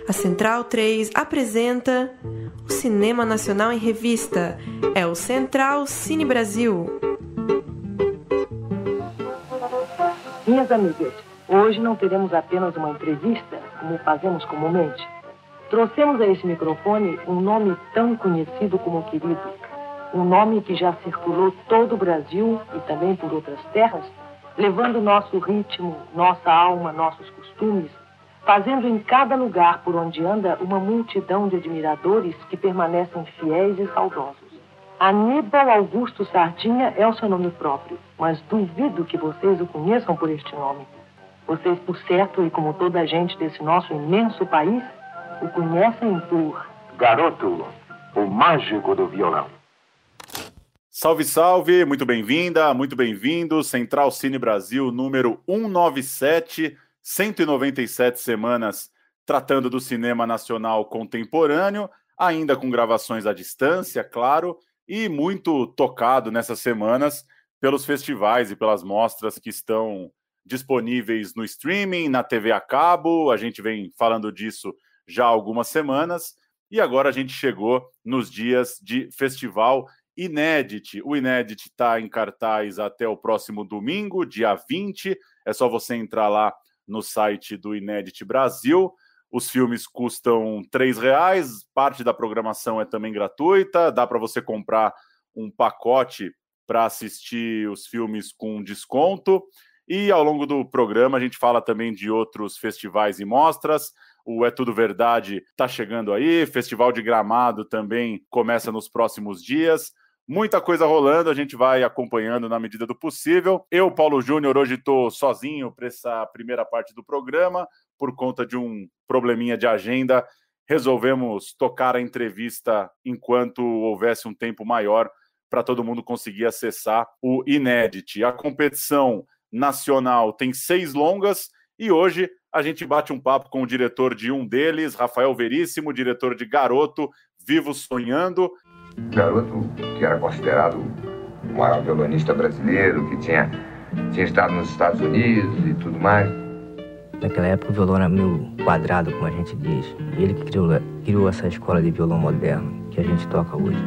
A Central 3 apresenta o Cinema Nacional em Revista. É o Central Cine Brasil. Minhas amigas, hoje não teremos apenas uma entrevista, como fazemos comumente. Trouxemos a esse microfone um nome tão conhecido como querido. Um nome que já circulou todo o Brasil e também por outras terras, levando nosso ritmo, nossa alma, nossos costumes, fazendo em cada lugar por onde anda uma multidão de admiradores que permanecem fiéis e saudosos. Aníbal Augusto Sardinha é o seu nome próprio, mas duvido que vocês o conheçam por este nome. Vocês, por certo, e como toda a gente desse nosso imenso país, o conhecem por Garoto, o mágico do violão. Salve, salve! Muito bem-vinda, muito bem-vindo. Central Cine Brasil, número 197, 197 semanas tratando do cinema nacional contemporâneo, ainda com gravações à distância, claro, e muito tocado nessas semanas pelos festivais e pelas mostras que estão disponíveis no streaming, na TV a cabo. A gente vem falando disso já há algumas semanas, e agora a gente chegou nos dias de festival Inédit. O Inédit está em cartaz até o próximo domingo, dia 20. É só você entrar lá no site do Inédit Brasil. Os filmes custam R$3, parte da programação é também gratuita, dá para você comprar um pacote para assistir os filmes com desconto. E ao longo do programa a gente fala também de outros festivais e mostras. O É Tudo Verdade está chegando aí, Festival de Gramado também começa nos próximos dias. Muita coisa rolando, a gente vai acompanhando na medida do possível. Eu, Paulo Júnior, hoje estou sozinho para essa primeira parte do programa, por conta de um probleminha de agenda. Resolvemos tocar a entrevista enquanto houvesse um tempo maior para todo mundo conseguir acessar o Inédit. A competição nacional tem 6 longas e hoje a gente bate um papo com o diretor de um deles, Rafael Veríssimo, diretor de Garoto, Vivo Sonhando. Garoto, que era considerado o maior violonista brasileiro, que tinha estado nos Estados Unidos e tudo mais. Naquela época o violão era meio quadrado, como a gente diz. Ele que criou essa escola de violão moderno que a gente toca hoje.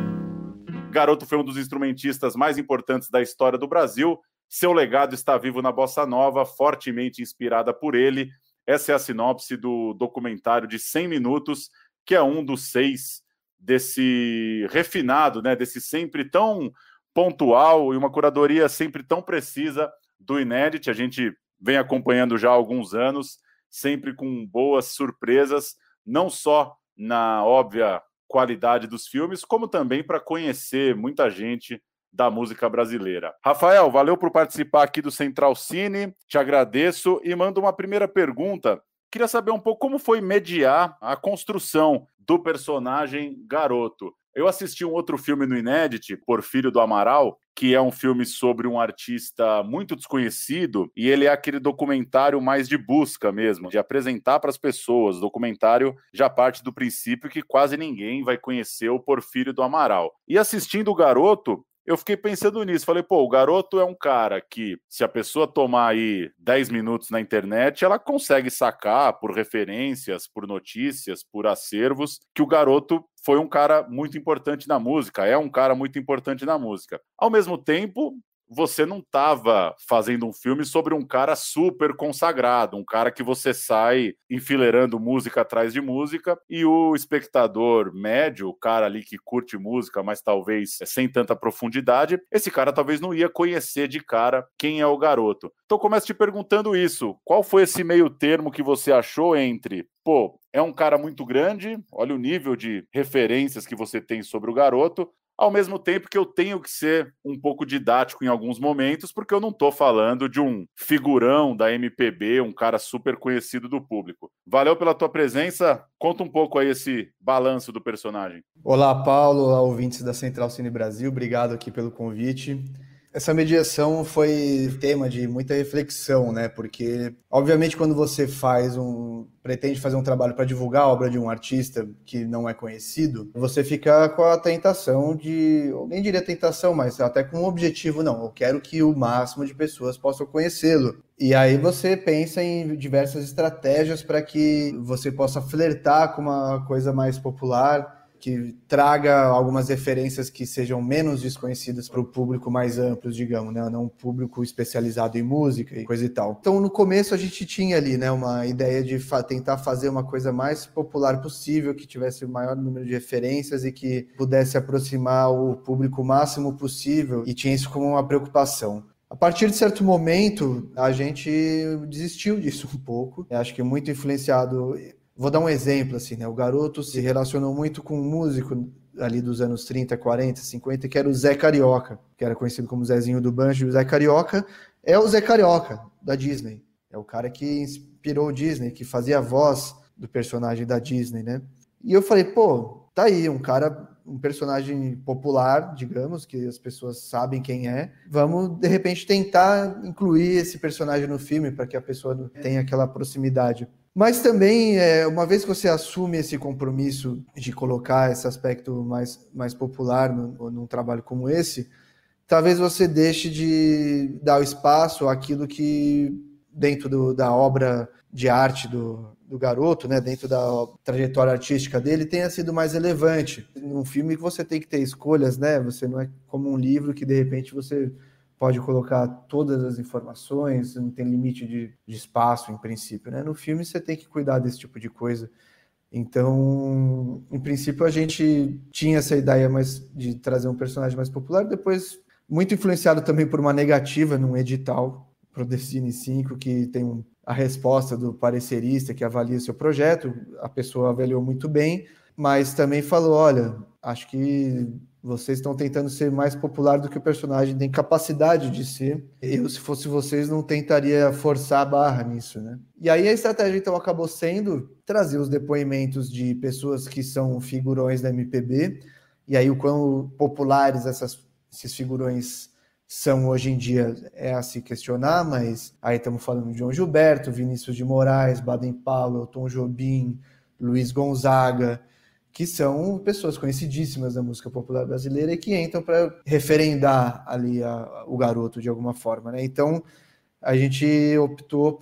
Garoto foi um dos instrumentistas mais importantes da história do Brasil. Seu legado está vivo na bossa nova, fortemente inspirada por ele. Essa é a sinopse do documentário de 100 minutos, que é um dos 6 desse refinado, né, desse sempre tão pontual e uma curadoria sempre tão precisa do Inédit. A gente vem acompanhando já há alguns anos, sempre com boas surpresas, não só na óbvia qualidade dos filmes, como também para conhecer muita gente da música brasileira. Rafael, valeu por participar aqui do Central Cine, te agradeço e mando uma primeira pergunta. Queria saber um pouco como foi mediar a construção do personagem Garoto. Eu assisti um outro filme no Inédit, Porfírio do Amaral, que é um filme sobre um artista muito desconhecido, e ele é aquele documentário mais de busca mesmo, de apresentar para as pessoas. O documentário já parte do princípio que quase ninguém vai conhecer o Porfírio do Amaral. E assistindo o Garoto, eu fiquei pensando nisso, falei, pô, o Garoto é um cara que, se a pessoa tomar aí 10 minutos na internet, ela consegue sacar por referências, por notícias, por acervos, que o Garoto foi um cara muito importante na música, é um cara muito importante na música. Ao mesmo tempo, você não estava fazendo um filme sobre um cara super consagrado, um cara que você sai enfileirando música atrás de música e o espectador médio, o cara ali que curte música, mas talvez sem tanta profundidade, esse cara talvez não ia conhecer de cara quem é o Garoto. Então começo te perguntando isso, qual foi esse meio termo que você achou entre, pô, é um cara muito grande, olha o nível de referências que você tem sobre o Garoto, ao mesmo tempo que eu tenho que ser um pouco didático em alguns momentos, porque eu não estou falando de um figurão da MPB, um cara super conhecido do público. Valeu pela tua presença, conta um pouco aí esse balanço do personagem. Olá, Paulo, olá, ouvintes da Central Cine Brasil, obrigado aqui pelo convite. Essa mediação foi tema de muita reflexão, né? Porque, obviamente, quando você pretende fazer um trabalho para divulgar a obra de um artista que não é conhecido, você fica com a tentação eu nem diria tentação, mas até com um objetivo, não, eu quero que o máximo de pessoas possam conhecê-lo. E aí você pensa em diversas estratégias para que você possa flertar com uma coisa mais popular, que traga algumas referências que sejam menos desconhecidas para o público mais amplo, digamos, né? Não um público especializado em música e coisa e tal. Então, no começo, a gente tinha ali, né, uma ideia de tentar fazer uma coisa mais popular possível, que tivesse o maior número de referências e que pudesse aproximar o público o máximo possível, e tinha isso como uma preocupação. A partir de certo momento, a gente desistiu disso um pouco. Eu acho que muito influenciado... Vou dar um exemplo, assim, né? O Garoto se relacionou muito com um músico ali dos anos 30, 40, 50, que era o Zé Carioca, que era conhecido como Zezinho do Banjo. O Zé Carioca é o Zé Carioca, da Disney. É o cara que inspirou o Disney, que fazia a voz do personagem da Disney, né? E eu falei, pô, tá aí, um personagem popular, digamos, que as pessoas sabem quem é. Vamos, de repente, tentar incluir esse personagem no filme para que a pessoa tenha aquela proximidade. Mas também, uma vez que você assume esse compromisso de colocar esse aspecto mais popular num trabalho como esse, talvez você deixe de dar o espaço àquilo que, dentro da obra de arte do Garoto, né, dentro da trajetória artística dele, tenha sido mais relevante. Num filme que você tem que ter escolhas, né? Você não é como um livro que, de repente, você pode colocar todas as informações, não tem limite de espaço, em princípio, né? No filme você tem que cuidar desse tipo de coisa. Então, em princípio, a gente tinha essa ideia de trazer um personagem mais popular, depois, muito influenciado também por uma negativa num edital para o Decine 5, que tem a resposta do parecerista que avalia o seu projeto, a pessoa avaliou muito bem, mas também falou, olha, acho que vocês estão tentando ser mais popular do que o personagem tem capacidade de ser. Eu, se fosse vocês, não tentaria forçar a barra nisso, né? E aí a estratégia, então, acabou sendo trazer os depoimentos de pessoas que são figurões da MPB, e aí o quão populares esses figurões são hoje em dia é a se questionar, mas aí estamos falando de João Gilberto, Vinícius de Moraes, Baden Powell, Tom Jobim, Luiz Gonzaga, que são pessoas conhecidíssimas da música popular brasileira e que entram para referendar ali o Garoto de alguma forma, né? Então, a gente optou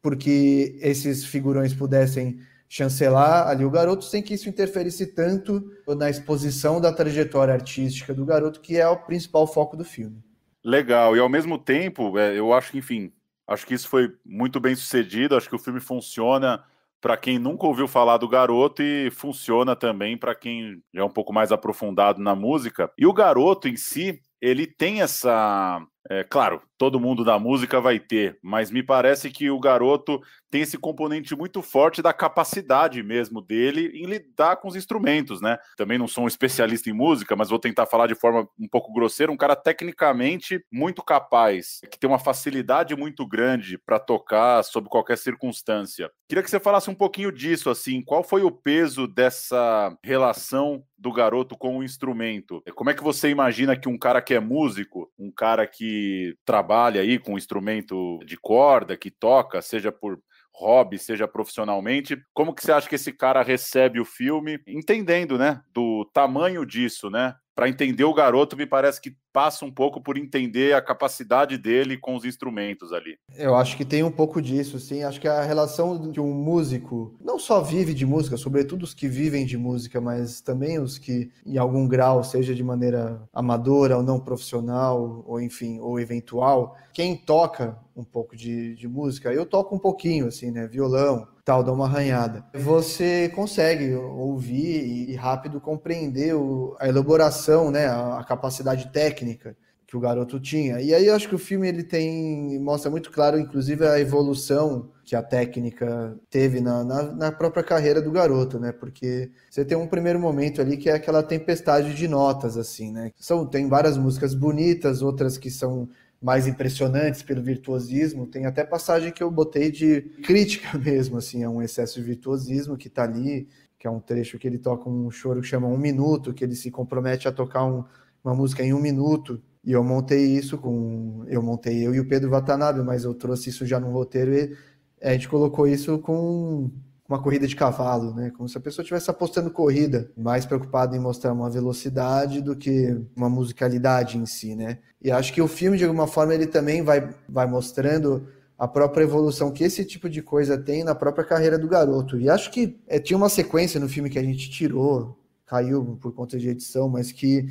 porque esses figurões pudessem chancelar ali o Garoto sem que isso interferisse tanto na exposição da trajetória artística do Garoto, que é o principal foco do filme. Legal, e ao mesmo tempo, eu acho que, enfim, acho que isso foi muito bem sucedido, acho que o filme funciona para quem nunca ouviu falar do Garoto e funciona também para quem já é um pouco mais aprofundado na música. E o Garoto em si, ele tem essa... claro, todo mundo da música vai ter, mas me parece que o Garoto tem esse componente muito forte da capacidade mesmo dele em lidar com os instrumentos, né? Também não sou um especialista em música, mas vou tentar falar de forma um pouco grosseira, um cara tecnicamente muito capaz, que tem uma facilidade muito grande para tocar sob qualquer circunstância. Queria que você falasse um pouquinho disso, assim, qual foi o peso dessa relação do Garoto com o instrumento? Como é que você imagina que um cara que é músico, um cara que trabalha aí com instrumento de corda, que toca, seja por hobby, seja profissionalmente, como que você acha que esse cara recebe o filme, entendendo, né, do tamanho disso, né? Para entender o Garoto, me parece que passa um pouco por entender a capacidade dele com os instrumentos ali. Eu acho que tem um pouco disso, sim. Acho que a relação de um músico, não só vive de música, sobretudo os que vivem de música, mas também os que, em algum grau, seja de maneira amadora ou não profissional, ou enfim, ou eventual, quem toca um pouco de música, eu toco um pouquinho, assim, né, violão, tal, dá uma arranhada. Você consegue ouvir e rápido compreender a elaboração, né, a capacidade técnica que o Garoto tinha. E aí eu acho que o filme mostra muito claro, inclusive, a evolução que a técnica teve na própria carreira do Garoto, né? Porque você tem um primeiro momento ali que é aquela tempestade de notas, assim, né? Tem várias músicas bonitas, outras que são mais impressionantes pelo virtuosismo. Tem até passagem que eu botei de crítica mesmo, assim, a um excesso de virtuosismo que tá ali, que é um trecho que ele toca um choro que chama 1 minuto, que ele se compromete a tocar uma música em 1 minuto. E eu montei isso eu e o Pedro Watanabe, mas eu trouxe isso já no roteiro e a gente colocou isso com uma corrida de cavalo, né? Como se a pessoa estivesse apostando corrida, mais preocupada em mostrar uma velocidade do que uma musicalidade em si, né? E acho que o filme, de alguma forma, ele também vai mostrando a própria evolução que esse tipo de coisa tem na própria carreira do garoto. E acho que tinha uma sequência no filme que a gente tirou, caiu por conta de edição, mas que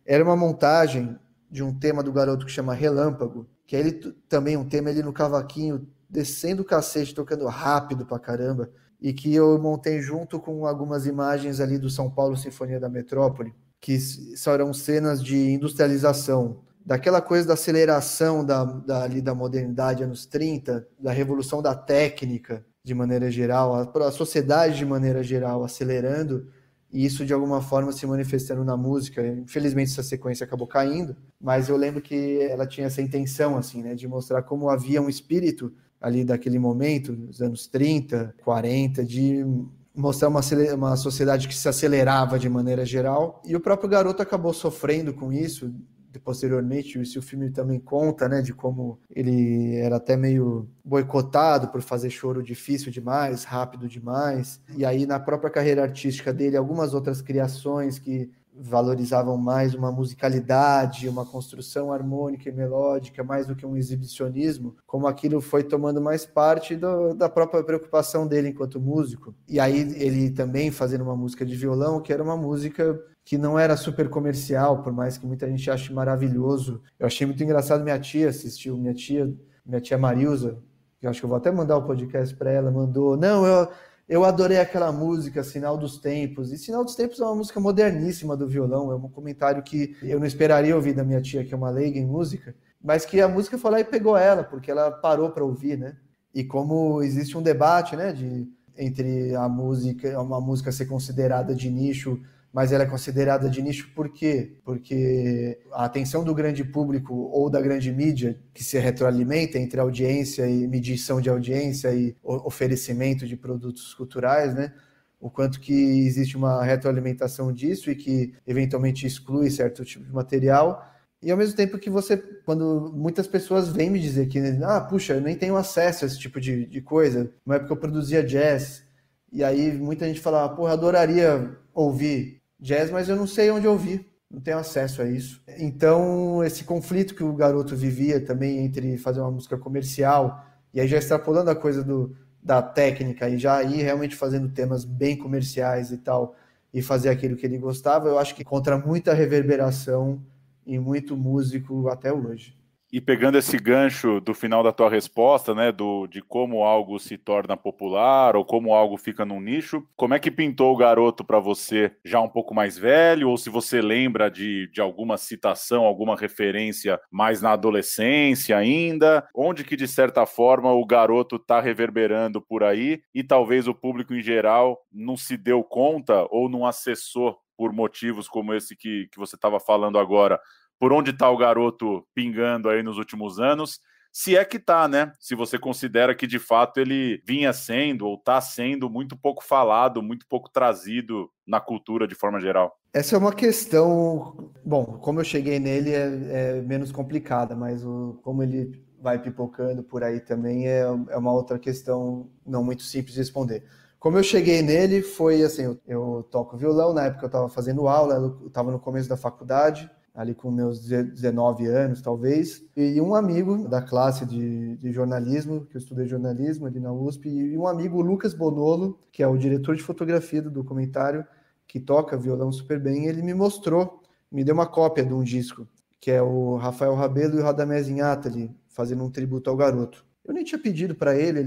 era uma montagem de um tema do garoto que chama Relâmpago, que ele também um tema ele no cavaquinho, descendo o cacete, tocando rápido pra caramba, e que eu montei junto com algumas imagens ali do São Paulo Sinfonia da Metrópole, que serão cenas de industrialização, daquela coisa da aceleração ali da modernidade anos 30, da revolução da técnica de maneira geral, a sociedade de maneira geral acelerando, e isso de alguma forma se manifestando na música. Infelizmente essa sequência acabou caindo, mas eu lembro que ela tinha essa intenção assim, né, de mostrar como havia um espírito ali daquele momento, dos anos 30, 40, de mostrar uma sociedade que se acelerava de maneira geral, e o próprio garoto acabou sofrendo com isso posteriormente. Isso o filme também conta, né, de como ele era até meio boicotado por fazer choro difícil demais, rápido demais, e aí na própria carreira artística dele, algumas outras criações que valorizavam mais uma musicalidade, uma construção harmônica e melódica, mais do que um exibicionismo, como aquilo foi tomando mais parte da própria preocupação dele enquanto músico. E aí ele também fazendo uma música de violão, que era uma música que não era super comercial, por mais que muita gente ache maravilhoso. Eu achei muito engraçado, minha tia assistiu, minha tia Marilza, que eu acho que eu vou até mandar o podcast para ela, mandou, eu adorei aquela música, Sinal dos Tempos. E Sinal dos Tempos é uma música moderníssima do violão, é um comentário que eu não esperaria ouvir da minha tia, que é uma leiga em música, mas que a música foi lá e pegou ela, porque ela parou para ouvir, né? E como existe um debate, né, entre uma música ser considerada de nicho, mas ela é considerada de nicho por quê? Porque a atenção do grande público ou da grande mídia, que se retroalimenta entre audiência e medição de audiência e oferecimento de produtos culturais, né? O quanto que existe uma retroalimentação disso e que eventualmente exclui certo tipo de material. E ao mesmo tempo que quando muitas pessoas vêm me dizer que, puxa, eu nem tenho acesso a esse tipo de coisa, na época eu produzia jazz, e aí muita gente fala, porra, adoraria ouvir jazz, mas eu não sei onde ouvir, não tenho acesso a isso. Então, esse conflito que o garoto vivia também entre fazer uma música comercial, e aí já extrapolando a coisa da técnica, e já ir realmente fazendo temas bem comerciais e tal, e fazer aquilo que ele gostava, eu acho que contra muita reverberação e muito músico até hoje. E pegando esse gancho do final da tua resposta, né, de como algo se torna popular ou como algo fica num nicho, como é que pintou o garoto para você já um pouco mais velho, ou se você lembra de alguma citação, alguma referência mais na adolescência ainda, onde que de certa forma o garoto está reverberando por aí e talvez o público em geral não se deu conta ou não acessou por motivos como esse que você estava falando agora. Por onde está o garoto pingando aí nos últimos anos, se é que está, né? Se você considera que de fato ele vinha sendo ou está sendo muito pouco falado, muito pouco trazido na cultura de forma geral. Essa é uma questão, bom, como eu cheguei nele é menos complicada, mas como ele vai pipocando por aí também é uma outra questão não muito simples de responder. Como eu cheguei nele foi assim, eu toco violão, na época eu estava fazendo aula, eu estava no começo da faculdade, ali com meus 19 anos, talvez, e um amigo da classe de jornalismo, que eu estudei jornalismo ali na USP, e um amigo, o Lucas Bonolo, que é o diretor de fotografia do documentário, que toca violão super bem, ele me mostrou, me deu uma cópia de um disco, que é o Rafael Rabelo e o Radamés Inátali, fazendo um tributo ao garoto. Eu nem tinha pedido para ele,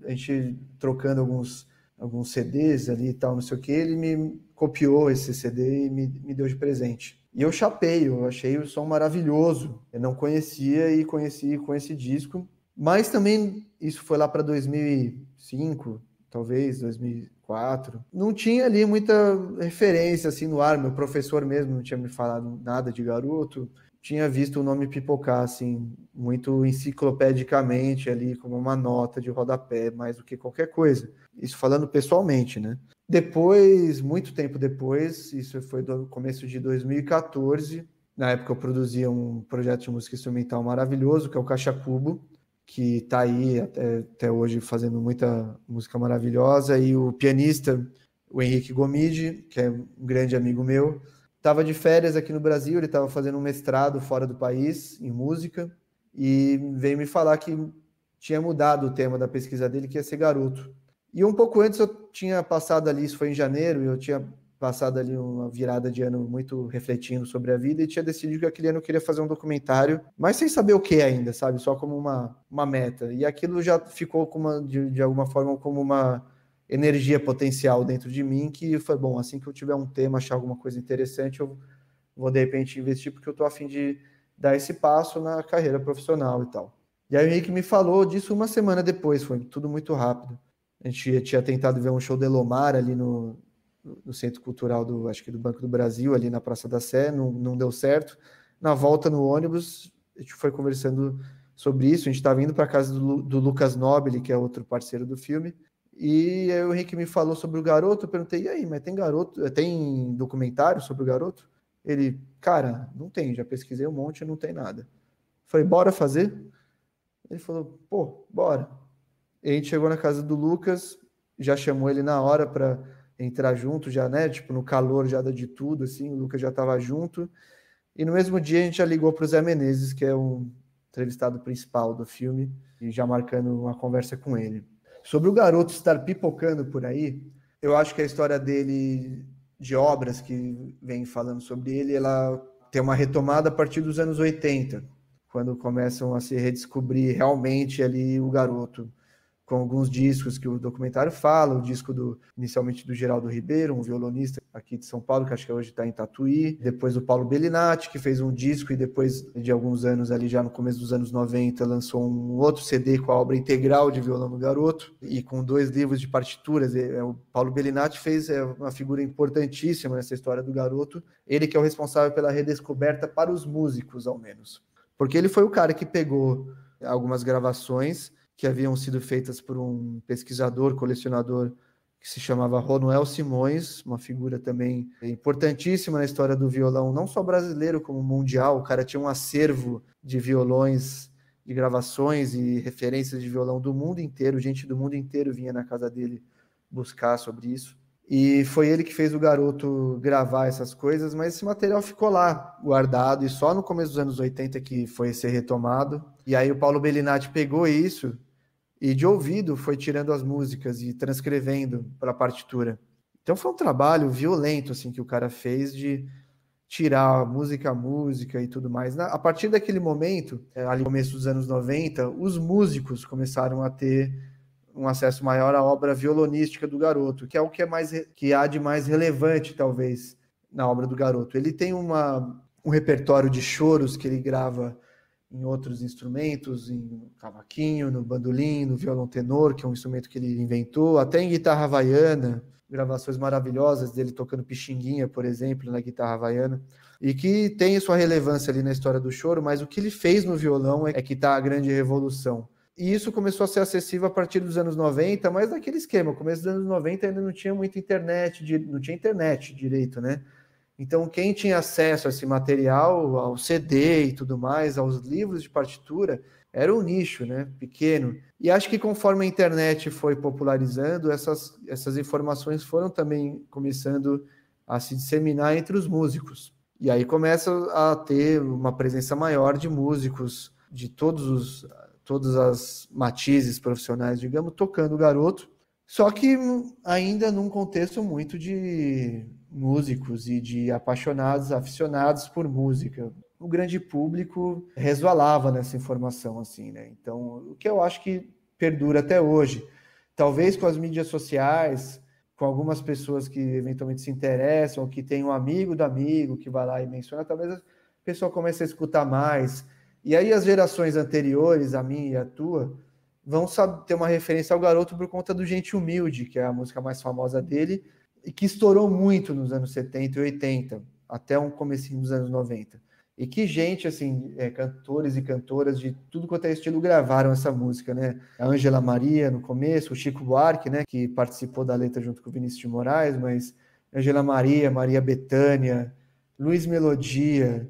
a gente trocando alguns CDs ali e tal, não sei o que, ele me copiou esse CD e me deu de presente. E eu chapei, eu achei o som maravilhoso. Eu não conhecia e conheci com esse disco. Mas também isso foi lá para 2005, talvez, 2004. Não tinha ali muita referência assim no ar. Meu professor mesmo não tinha me falado nada de garoto. Tinha visto o nome pipocar assim, muito enciclopedicamente ali, como uma nota de rodapé, mais do que qualquer coisa. Isso falando pessoalmente, né? Depois, muito tempo depois, isso foi do começo de 2014, Na época eu produzia um projeto de música instrumental maravilhoso, que é o Caixa Cubo, que está aí até hoje fazendo muita música maravilhosa, e o pianista, o Henrique Gomide, que é um grande amigo meu, estava de férias aqui no Brasil, ele estava fazendo um mestrado fora do país, em música, e veio me falar que tinha mudado o tema da pesquisa dele, que ia ser garoto. E um pouco antes eu tinha passado ali, isso foi em janeiro, eu tinha passado ali uma virada de ano muito refletindo sobre a vida e tinha decidido que aquele ano eu queria fazer um documentário, mas sem saber o que ainda, sabe? Só como uma meta. E aquilo já ficou de alguma forma como uma energia potencial dentro de mim, que foi bom, assim que eu tiver um tema, achar alguma coisa interessante, eu vou de repente investir, porque eu tô a fim de dar esse passo na carreira profissional e tal. E aí o Henrique me falou disso uma semana depois, foi tudo muito rápido. A gente tinha tentado ver um show do Elomar ali no Centro Cultural acho que do Banco do Brasil, ali na Praça da Sé, não deu certo. Na volta no ônibus, a gente foi conversando sobre isso, a gente estava indo para a casa do Lucas Nobile, que é outro parceiro do filme, e aí o Henrique me falou sobre o garoto, eu perguntei, e aí, mas tem documentário sobre o garoto? Ele, cara, não tem, já pesquisei um monte, não tem nada. Eu falei, bora fazer? Ele falou, pô, bora. E a gente chegou na casa do Lucas, já chamou ele na hora para entrar junto, já, né, tipo, no calor já de tudo, assim, o Lucas já estava junto, e no mesmo dia a gente já ligou para o Zé Menezes, que é um entrevistado principal do filme, e já marcando uma conversa com ele. Sobre o garoto estar pipocando por aí, eu acho que a história dele, de obras que vem falando sobre ele, ela tem uma retomada a partir dos anos 80, quando começam a se redescobrir realmente ali o garoto, com alguns discos que o documentário fala, o disco inicialmente do Geraldo Ribeiro, um violonista aqui de São Paulo, que acho que hoje está em Tatuí, depois do Paulo Bellinati, que fez um disco e depois de alguns anos ali, já no começo dos anos 90, lançou um outro CD com a obra integral de Violão do Garoto, e com 2 livros de partituras. O Paulo Bellinati fez uma figura importantíssima nessa história do garoto, ele que é o responsável pela redescoberta para os músicos, ao menos. Porque ele foi o cara que pegou algumas gravações que haviam sido feitas por um pesquisador, colecionador, que se chamava Ronuel Simões, uma figura também importantíssima na história do violão, não só brasileiro, como mundial. O cara tinha um acervo de violões, de gravações e referências de violão do mundo inteiro, gente do mundo inteiro vinha na casa dele buscar sobre isso. E foi ele que fez o garoto gravar essas coisas, mas esse material ficou lá, guardado, e só no começo dos anos 80 que foi ser retomado. E aí o Paulo Bellinati pegou isso e de ouvido foi tirando as músicas e transcrevendo para a partitura. Então foi um trabalho violento assim que o cara fez de tirar música a música e tudo mais. A partir daquele momento, ali no começo dos anos 90, os músicos começaram a ter um acesso maior à obra violonística do garoto, que é o que há de mais relevante, talvez, na obra do garoto. Ele tem um repertório de choros que ele grava em outros instrumentos, em cavaquinho, no bandolim, no violão tenor, que é um instrumento que ele inventou, até em guitarra havaiana, gravações maravilhosas dele tocando pixinguinha, por exemplo, na guitarra havaiana, e que tem sua relevância ali na história do choro, mas o que ele fez no violão é que está a grande revolução. E isso começou a ser acessível a partir dos anos 90, mas naquele esquema, no começo dos anos 90 ainda não tinha muita internet, não tinha internet direito, né? Então quem tinha acesso a esse material, ao CD e tudo mais, aos livros de partitura, era um nicho, né? Pequeno. E acho que conforme a internet foi popularizando, essas informações foram também começando a se disseminar entre os músicos. E aí começa a ter uma presença maior de músicos de todas as matizes profissionais, digamos, tocando o garoto, só que ainda num contexto muito de músicos e de aficionados por música. O grande público resvalava nessa informação, assim, né? Então, o que eu acho que perdura até hoje, talvez com as mídias sociais, com algumas pessoas que eventualmente se interessam, que tem um amigo do amigo que vai lá e menciona, talvez a pessoa comece a escutar mais. E aí as gerações anteriores, a minha e a tua, vão ter uma referência ao garoto por conta do Gente Humilde, que é a música mais famosa dele, e que estourou muito nos anos 70 e 80, até um comecinho dos anos 90. E que gente, assim, cantores e cantoras de tudo quanto é estilo gravaram essa música, né? A Ângela Maria no começo, o Chico Buarque, né, que participou da letra junto com o Vinícius de Moraes, mas Ângela Maria, Maria Bethânia, Luiz Melodia,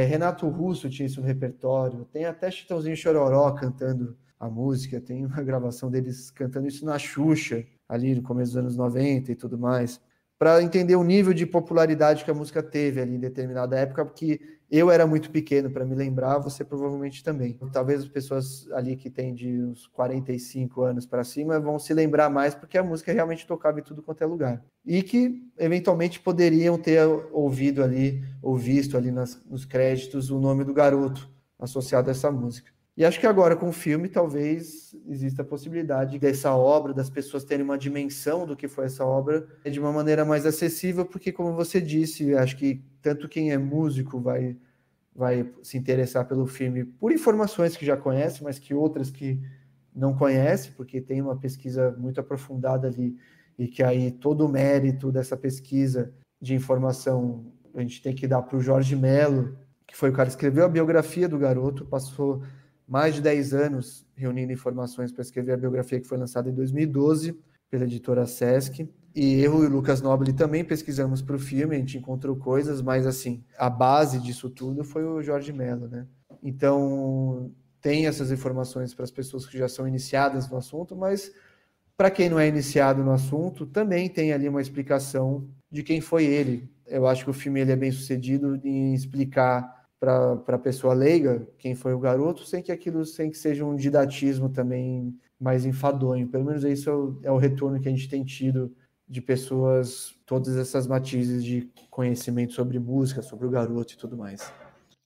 Renato Russo tinha isso no repertório, tem até Chitãozinho e Chororó cantando a música, tem uma gravação deles cantando isso na Xuxa, ali no começo dos anos 90 e tudo mais, para entender o nível de popularidade que a música teve ali em determinada época, porque eu era muito pequeno para me lembrar, você provavelmente também. Talvez as pessoas ali que têm de uns 45 anos para cima vão se lembrar mais, porque a música realmente tocava em tudo quanto é lugar. E que, eventualmente, poderiam ter ouvido ali, ou visto ali nos créditos, o nome do garoto associado a essa música. E acho que agora, com o filme, talvez exista a possibilidade dessa obra, das pessoas terem uma dimensão do que foi essa obra de uma maneira mais acessível, porque, como você disse, acho que tanto quem é músico vai se interessar pelo filme por informações que já conhece, mas que outras que não conhece, porque tem uma pesquisa muito aprofundada ali, e que aí todo o mérito dessa pesquisa de informação a gente tem que dar para o Jorge Mello, que foi o cara que escreveu a biografia do garoto, passou mais de 10 anos reunindo informações para escrever a biografia que foi lançada em 2012 pela editora Sesc. E eu e o Lucas Nobile também pesquisamos para o filme, a gente encontrou coisas, mas assim, a base disso tudo foi o Jorge Mello, né? Então, tem essas informações para as pessoas que já são iniciadas no assunto, mas para quem não é iniciado no assunto, também tem ali uma explicação de quem foi ele. Eu acho que o filme ele é bem sucedido em explicar para a pessoa leiga quem foi o garoto, sem que seja um didatismo também mais enfadonho. Pelo menos isso é o retorno que a gente tem tido de pessoas, todas essas matizes de conhecimento sobre música, sobre o garoto e tudo mais.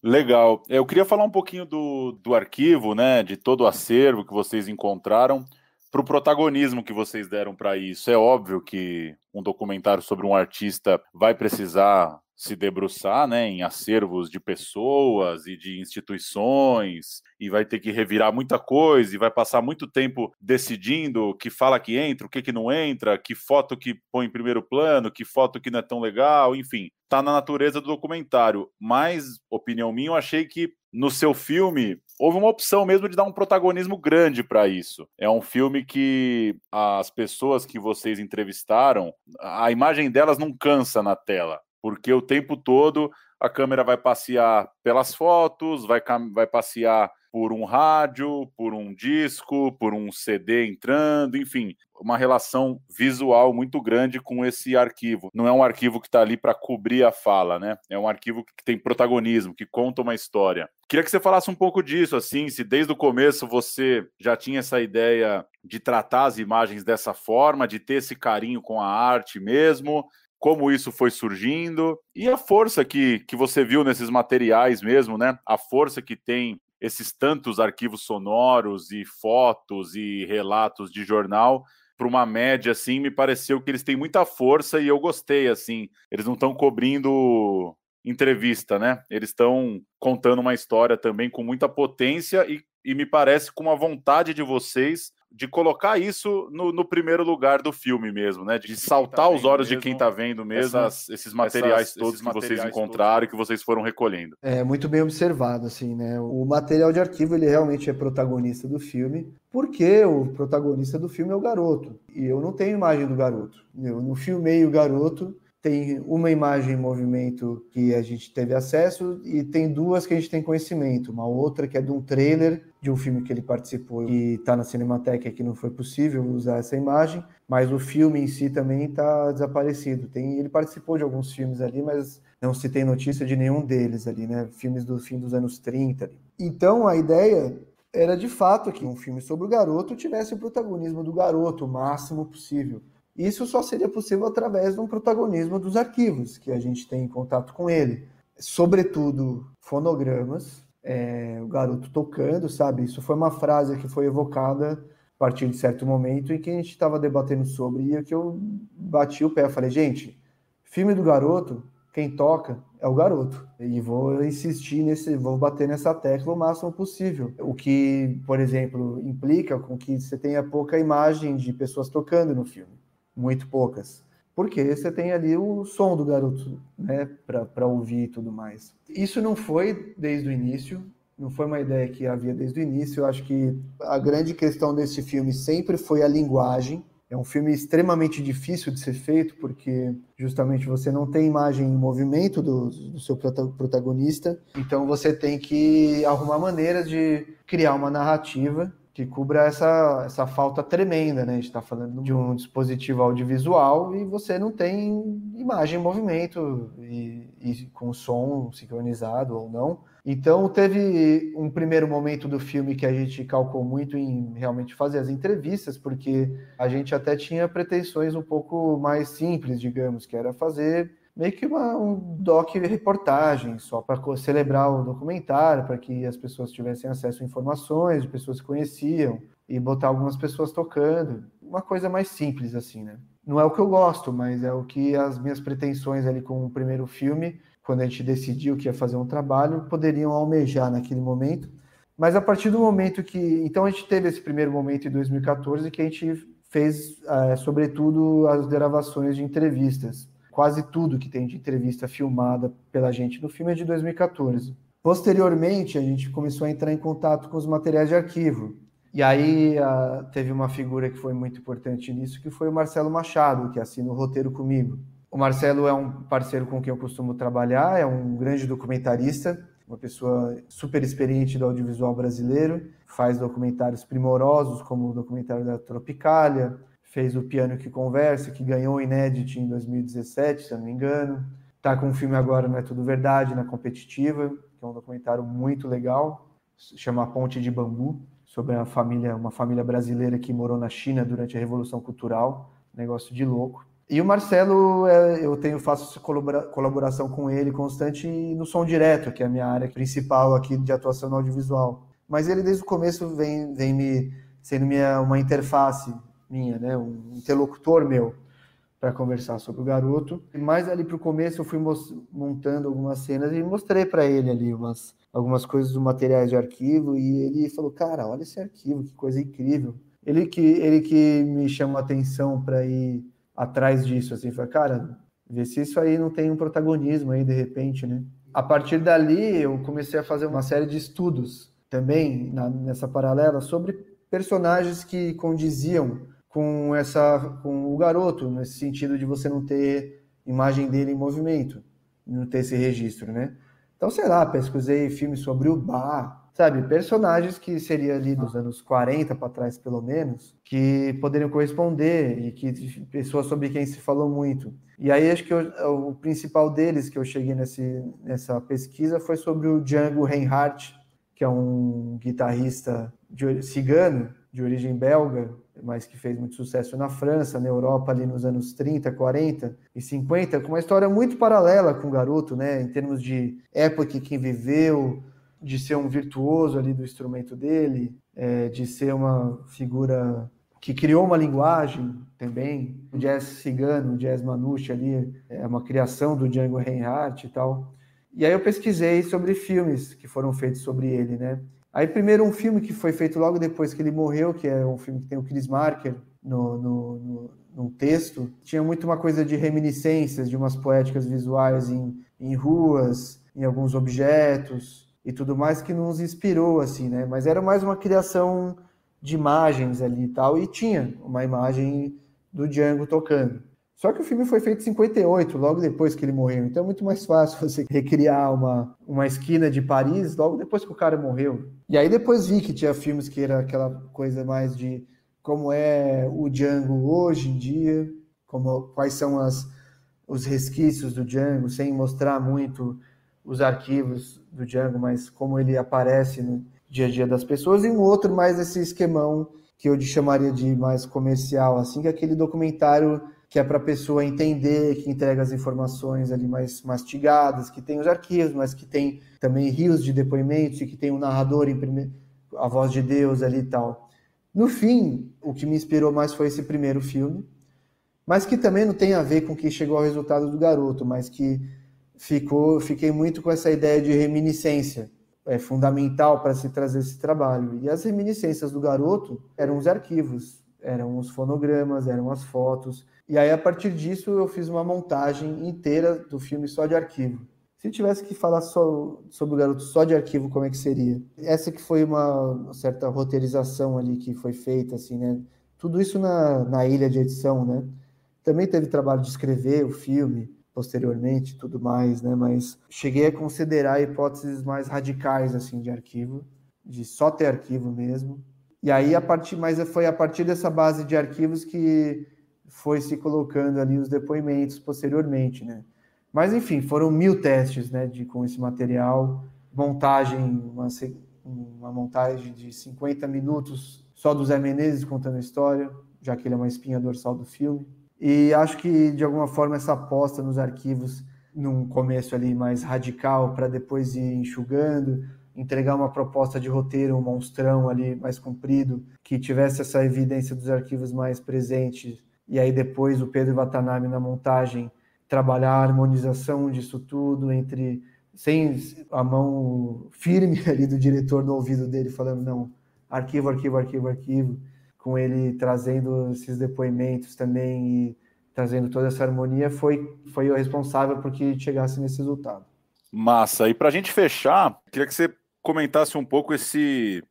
Legal. Eu queria falar um pouquinho do arquivo, né, de todo o acervo que vocês encontraram, para o protagonismo que vocês deram para isso. É óbvio que um documentário sobre um artista vai precisar se debruçar, né, em acervos de pessoas e de instituições, e vai ter que revirar muita coisa, e vai passar muito tempo decidindo o que fala que entra, o que não entra, que foto que põe em primeiro plano, que foto que não é tão legal, enfim, tá na natureza do documentário. Mas, opinião minha, eu achei que no seu filme houve uma opção mesmo de dar um protagonismo grande para isso. É um filme que as pessoas que vocês entrevistaram, a imagem delas não cansa na tela, porque o tempo todo a câmera vai passear pelas fotos, vai passear por um rádio, por um disco, por um CD entrando, enfim, uma relação visual muito grande com esse arquivo. Não é um arquivo que está ali para cobrir a fala, né? É um arquivo que tem protagonismo, que conta uma história. Queria que você falasse um pouco disso, assim, se desde o começo você já tinha essa ideia de tratar as imagens dessa forma, de ter esse carinho com a arte mesmo, como isso foi surgindo, e a força que você viu nesses materiais mesmo, né? A força que tem esses tantos arquivos sonoros e fotos e relatos de jornal, para uma média, assim, me pareceu que eles têm muita força e eu gostei, assim. Eles não estão cobrindo entrevista, né? Eles estão contando uma história também com muita potência e me parece com uma vontade de vocês de colocar isso no primeiro lugar do filme mesmo, né? De saltar os olhos de quem está vendo mesmo esses materiais todos que vocês encontraram e que vocês foram recolhendo. É muito bem observado, assim, né? O material de arquivo, ele realmente é protagonista do filme, porque o protagonista do filme é o garoto. E eu não tenho imagem do garoto. Eu não filmei o garoto. Tem uma imagem em movimento que a gente teve acesso e tem duas que a gente tem conhecimento. Uma outra que é de um trailer de um filme que ele participou e está na Cinemateca, que não foi possível usar essa imagem, mas o filme em si também está desaparecido. Ele participou de alguns filmes ali, mas não se tem notícia de nenhum deles ali, né? Filmes do fim dos anos 30 ali. Então a ideia era de fato que um filme sobre o garoto tivesse o protagonismo do garoto o máximo possível. Isso só seria possível através de um protagonismo dos arquivos, que a gente tem em contato com ele. Sobretudo, fonogramas, o garoto tocando, sabe? Isso foi uma frase que foi evocada a partir de certo momento em que a gente estava debatendo sobre, e que eu bati o pé, falei, gente, filme do garoto, quem toca é o garoto. E vou insistir vou bater nessa tecla o máximo possível. O que, por exemplo, implica com que você tenha pouca imagem de pessoas tocando no filme. Muito poucas, porque você tem ali o som do garoto, né, para ouvir e tudo mais. Isso não foi desde o início, não foi uma ideia que havia desde o início. Eu acho que a grande questão desse filme sempre foi a linguagem. É um filme extremamente difícil de ser feito, porque justamente você não tem imagem em movimento do seu protagonista, então você tem que arrumar maneiras de criar uma narrativa que cubra essa falta tremenda, né? A gente está falando de um dispositivo audiovisual e você não tem imagem em movimento e com som sincronizado ou não. Então teve um primeiro momento do filme que a gente calcou muito em realmente fazer as entrevistas, porque a gente até tinha pretensões um pouco mais simples, digamos, que era fazer meio que um doc-reportagem, só para celebrar o documentário, para que as pessoas tivessem acesso a informações de pessoas que conheciam, e botar algumas pessoas tocando. Uma coisa mais simples, assim, né? Não é o que eu gosto, mas é o que as minhas pretensões ali com o primeiro filme, quando a gente decidiu que ia fazer um trabalho, poderiam almejar naquele momento. Mas a partir do momento que... Então a gente teve esse primeiro momento em 2014, que a gente fez, sobretudo, as gravações de entrevistas. Quase tudo que tem de entrevista filmada pela gente no filme é de 2014. Posteriormente, a gente começou a entrar em contato com os materiais de arquivo. E aí teve uma figura que foi muito importante nisso, que foi o Marcelo Machado, que assina o roteiro comigo. O Marcelo é um parceiro com quem eu costumo trabalhar, é um grande documentarista, uma pessoa super experiente do audiovisual brasileiro, faz documentários primorosos, como o documentário da Tropicália, fez o Piano que Conversa, que ganhou o Inédit em 2017, se eu não me engano. Está com um filme agora, Não é Tudo Verdade, na Competitiva, que é um documentário muito legal, se chama A Ponte de Bambu, sobre uma família brasileira que morou na China durante a Revolução Cultural, negócio de louco. E o Marcelo, faço colaboração com ele constante no som direto, que é a minha área principal aqui de atuação no audiovisual. Mas ele, desde o começo, vem sendo uma interface minha, né? Um interlocutor meu para conversar sobre o garoto. E mais ali para o começo eu fui montando algumas cenas e mostrei para ele ali algumas coisas dos materiais de arquivo e ele falou, cara, olha esse arquivo, que coisa incrível. Ele que me chamou a atenção para ir atrás disso, assim, falou, cara, vê se isso aí não tem um protagonismo aí de repente, né? A partir dali eu comecei a fazer uma série de estudos também nessa paralela sobre personagens que condiziam com o garoto, nesse sentido de você não ter imagem dele em movimento, não ter esse registro, né? Então, sei lá, pesquisei filmes sobre o Bach, sabe? Personagens que seria ali dos anos 40 para trás, pelo menos, que poderiam corresponder e que pessoas sobre quem se falou muito. E aí, acho que o principal deles que eu cheguei nessa pesquisa foi sobre o Django Reinhardt, que é um guitarrista cigano, de origem belga, mas que fez muito sucesso na França, na Europa, ali nos anos 30, 40 e 50, com uma história muito paralela com o garoto, né? Em termos de época que viveu, de ser um virtuoso ali do instrumento dele, de ser uma figura que criou uma linguagem também. O jazz cigano, o jazz manouche ali, é uma criação do Django Reinhardt e tal. E aí eu pesquisei sobre filmes que foram feitos sobre ele, né? Aí primeiro um filme que foi feito logo depois que ele morreu, que é um filme que tem o Chris Marker no texto, tinha muito uma coisa de reminiscências, de umas poéticas visuais em ruas, em alguns objetos e tudo mais que nos inspirou, assim, né? Mas era mais uma criação de imagens ali e tal, e tinha uma imagem do Django tocando. Só que o filme foi feito em 58, logo depois que ele morreu. Então é muito mais fácil você recriar uma esquina de Paris logo depois que o cara morreu. E aí depois vi que tinha filmes que era aquela coisa mais de como é o Django hoje em dia, quais são os resquícios do Django, sem mostrar muito os arquivos do Django, mas como ele aparece no dia a dia das pessoas. E um outro mais esse esquemão que eu chamaria de mais comercial, assim, que é aquele documentário que é para a pessoa entender, que entrega as informações ali mais mastigadas, que tem os arquivos, mas que tem também rios de depoimentos e que tem um narrador, a voz de Deus ali e tal. No fim, o que me inspirou mais foi esse primeiro filme, mas que também não tem a ver com o que chegou ao resultado do garoto, mas que fiquei muito com essa ideia de reminiscência. É fundamental para se trazer esse trabalho. E as reminiscências do garoto eram os arquivos, eram os fonogramas, eram as fotos. E aí, a partir disso, eu fiz uma montagem inteira do filme só de arquivo. Se tivesse que falar sobre o garoto só de arquivo, como é que seria? Essa que foi uma certa roteirização ali que foi feita, assim, né? Tudo isso na ilha de edição, né? Também teve trabalho de escrever o filme posteriormente, tudo mais, né? Mas cheguei a considerar hipóteses mais radicais, assim, de arquivo, de só ter arquivo mesmo. E aí, mas foi a partir dessa base de arquivos que foi se colocando ali os depoimentos posteriormente, né? Mas, enfim, foram 1000 testes, né, com esse material, uma montagem de 50 minutos só do Zé Menezes contando a história, já que ele é uma espinha dorsal do filme. E acho que, de alguma forma, essa aposta nos arquivos, num começo ali mais radical, para depois ir enxugando, entregar uma proposta de roteiro, um monstrão ali mais comprido, que tivesse essa evidência dos arquivos mais presentes, e aí depois o Pedro Watanabe na montagem trabalhar a harmonização disso tudo, sem a mão firme ali do diretor no ouvido dele, falando, não, arquivo, com ele trazendo esses depoimentos também e trazendo toda essa harmonia, foi o responsável por que chegasse nesse resultado. Massa. E para a gente fechar, queria que você comentasse um pouco esse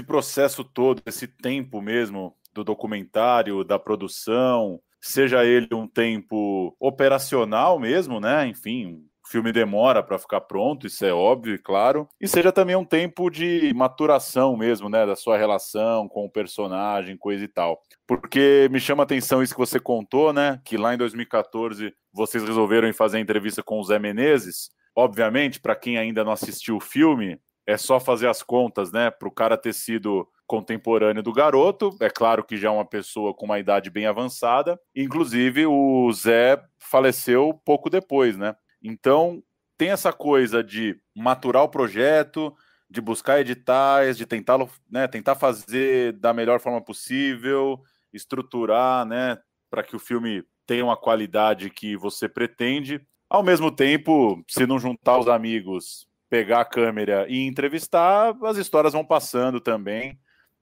processo todo, esse tempo mesmo do documentário, da produção, seja ele um tempo operacional mesmo, né? Enfim, o filme demora para ficar pronto, isso é óbvio e claro, e seja também um tempo de maturação mesmo, né, da sua relação com o personagem, coisa e tal. Porque me chama a atenção isso que você contou, né, que lá em 2014 vocês resolveram ir fazer a entrevista com o Zé Menezes. Obviamente, para quem ainda não assistiu o filme, é só fazer as contas, né, para o cara ter sido contemporâneo do garoto. É claro que já é uma pessoa com uma idade bem avançada, inclusive o Zé faleceu pouco depois, né? Então, tem essa coisa de maturar o projeto, de buscar editais, de tentar fazer da melhor forma possível, estruturar, né, para que o filme tenha uma qualidade que você pretende. Ao mesmo tempo, se não juntar os amigos, pegar a câmera e entrevistar, as histórias vão passando também,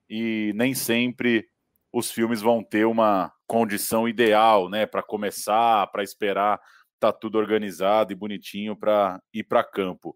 e nem sempre os filmes vão ter uma condição ideal, né, para começar, para esperar tá tudo organizado e bonitinho para ir para campo.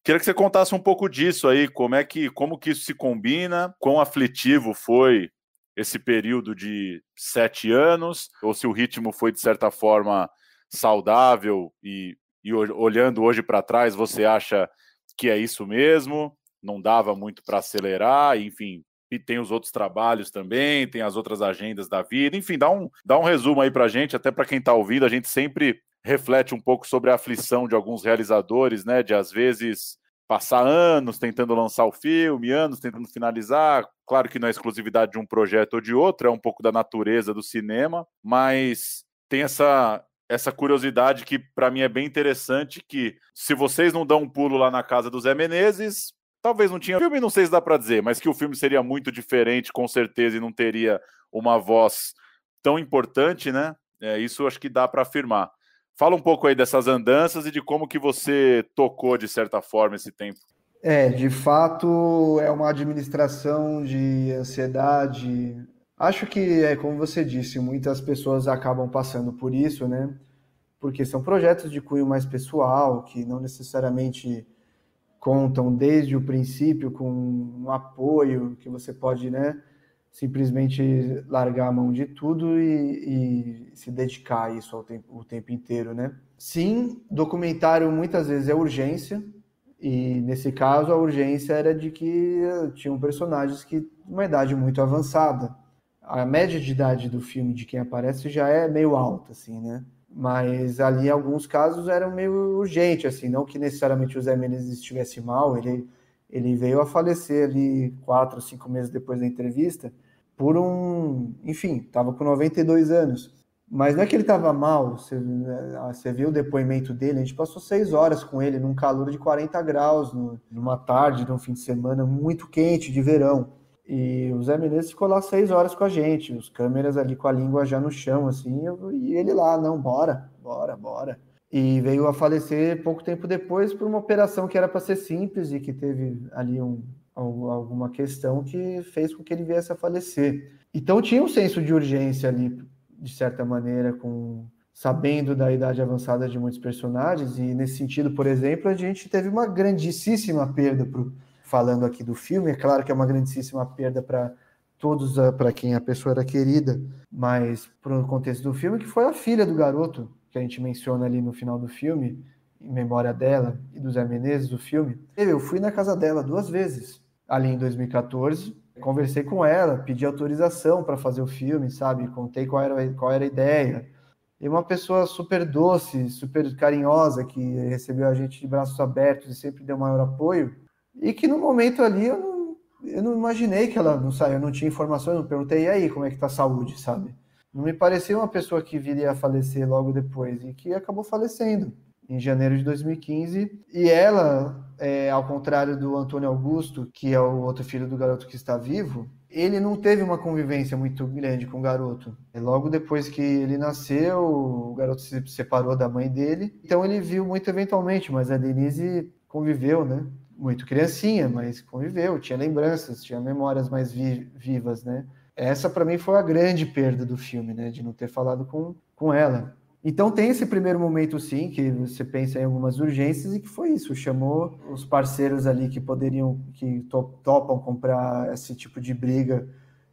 Queria que você contasse um pouco disso aí, como que isso se combina, quão aflitivo foi esse período de 7 anos, ou se o ritmo foi, de certa forma, saudável e olhando hoje para trás, você acha que é isso mesmo, não dava muito para acelerar, enfim, e tem os outros trabalhos também, tem as outras agendas da vida, enfim, dá um resumo aí para a gente, até para quem está ouvindo, a gente sempre reflete um pouco sobre a aflição de alguns realizadores, né, de às vezes passar anos tentando lançar o filme, anos tentando finalizar. Claro que não é exclusividade de um projeto ou de outro, é um pouco da natureza do cinema, mas tem essa curiosidade que para mim é bem interessante, que se vocês não dão um pulo lá na casa do Zé Menezes, talvez não tinha filme, não sei se dá para dizer, mas que o filme seria muito diferente, com certeza, e não teria uma voz tão importante, né? Isso acho que dá para afirmar. Fala um pouco aí dessas andanças e de como que você tocou, de certa forma, esse tempo. De fato, é uma administração de ansiedade. Acho que, como você disse, muitas pessoas acabam passando por isso, né? Porque são projetos de cunho mais pessoal, que não necessariamente contam desde o princípio com um apoio que você pode, né, simplesmente largar a mão de tudo e se dedicar a isso o tempo inteiro, né? Sim, documentário muitas vezes é urgência, e nesse caso a urgência era de que tinham personagens que uma idade muito avançada. A média de idade do filme de quem aparece já é meio alta, assim, né? Mas ali em alguns casos era meio urgente, assim, não que necessariamente o Zé Menezes estivesse mal, ele veio a falecer ali 4 ou 5 meses depois da entrevista por enfim, estava com 92 anos. Mas não é que ele estava mal, você viu o depoimento dele, a gente passou 6 horas com ele num calor de 40 graus, numa tarde, num fim de semana muito quente de verão. E o Zé Menezes ficou lá 6 horas com a gente, os câmeras ali com a língua já no chão, assim, e ele lá, não, bora. E veio a falecer pouco tempo depois por uma operação que era para ser simples e que teve ali alguma questão que fez com que ele viesse a falecer. Então tinha um senso de urgência ali, de certa maneira, sabendo da idade avançada de muitos personagens, e nesse sentido, por exemplo, a gente teve uma grandíssima perda falando aqui do filme, é claro que é uma grandíssima perda para todos para quem a pessoa era querida, mas para o contexto do filme, que foi a filha do garoto, que a gente menciona ali no final do filme, em memória dela e do Zé Menezes, do filme. Eu fui na casa dela 2 vezes, ali em 2014, conversei com ela, pedi autorização para fazer o filme, sabe? Contei qual era a ideia. E uma pessoa super doce, super carinhosa, que recebeu a gente de braços abertos e sempre deu maior apoio. E que no momento ali eu não imaginei que ela não saiu, eu não tinha informações, eu não perguntei, e aí, como é que tá a saúde, sabe? Não me parecia uma pessoa que viria a falecer logo depois, e que acabou falecendo em janeiro de 2015. E ela, ao contrário do Antônio Augusto, que é o outro filho do garoto que está vivo, ele não teve uma convivência muito grande com o garoto. Logo depois que ele nasceu, o garoto se separou da mãe dele, então ele viu muito eventualmente, mas a Denise conviveu, né? Muito criancinha, mas conviveu, tinha lembranças, tinha memórias mais vivas, né? Essa para mim foi a grande perda do filme, né? De não ter falado com ela. Então tem esse primeiro momento sim, que você pensa em algumas urgências, e que foi isso, chamou os parceiros ali que poderiam, que topam comprar esse tipo de briga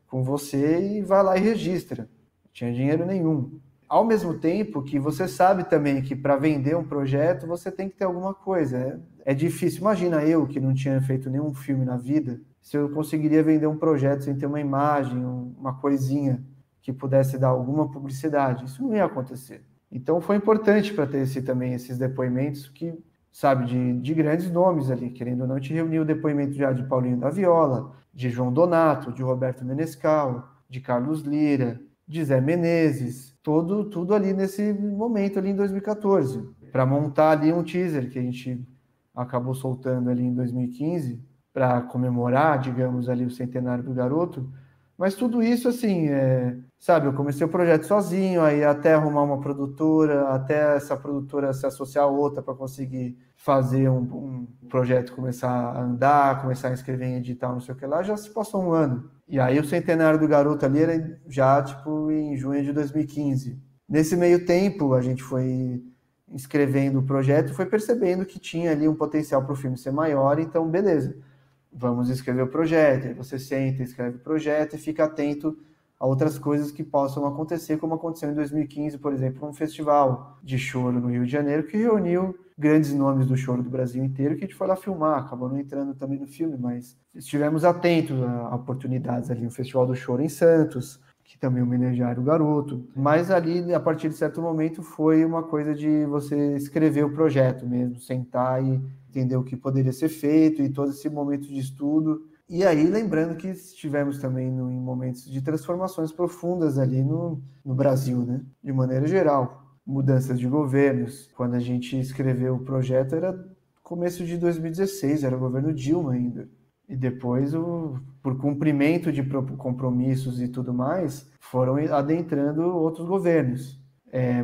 com você, e vai lá e registra. Não tinha dinheiro nenhum. Ao mesmo tempo que você sabe também que para vender um projeto você tem que ter alguma coisa. É difícil. Imagina eu, que não tinha feito nenhum filme na vida, se eu conseguiria vender um projeto sem ter uma imagem, uma coisinha que pudesse dar alguma publicidade. Isso não ia acontecer. Então foi importante para ter também esses depoimentos que, sabe, de grandes nomes ali, querendo ou não, te reuniu o depoimento já de Paulinho da Viola, de João Donato, de Roberto Menescal, de Carlos Lira, de Zé Menezes, tudo ali nesse momento ali em 2014, para montar ali um teaser que a gente acabou soltando ali em 2015, para comemorar, digamos, ali o centenário do garoto. Mas tudo isso, assim, sabe, eu comecei o projeto sozinho, aí até arrumar uma produtora, até essa produtora se associar a outra para conseguir fazer um projeto começar a andar, começar a escrever em edital, não sei o que lá, já se passou 1 ano. E aí o centenário do garoto ali era já, tipo, em junho de 2015. Nesse meio tempo, a gente foi escrevendo o projeto e foi percebendo que tinha ali um potencial para o filme ser maior, então, beleza. Vamos escrever o projeto, aí você senta, escreve o projeto e fica atento a outras coisas que possam acontecer, como aconteceu em 2015, por exemplo, um festival de choro no Rio de Janeiro, que reuniu grandes nomes do choro do Brasil inteiro, que a gente foi lá filmar, acabou não entrando também no filme, mas estivemos atentos a oportunidades ali, o Festival do Choro em Santos, que também homenagearam o garoto, mas ali, a partir de certo momento, foi uma coisa de você escrever o projeto mesmo, sentar e entender o que poderia ser feito e todo esse momento de estudo. E aí, lembrando que estivemos também em momentos de transformações profundas ali no Brasil, né? De maneira geral. Mudanças de governos. Quando a gente escreveu o projeto era começo de 2016, era o governo Dilma ainda. E depois, por cumprimento de compromissos e tudo mais, foram adentrando outros governos.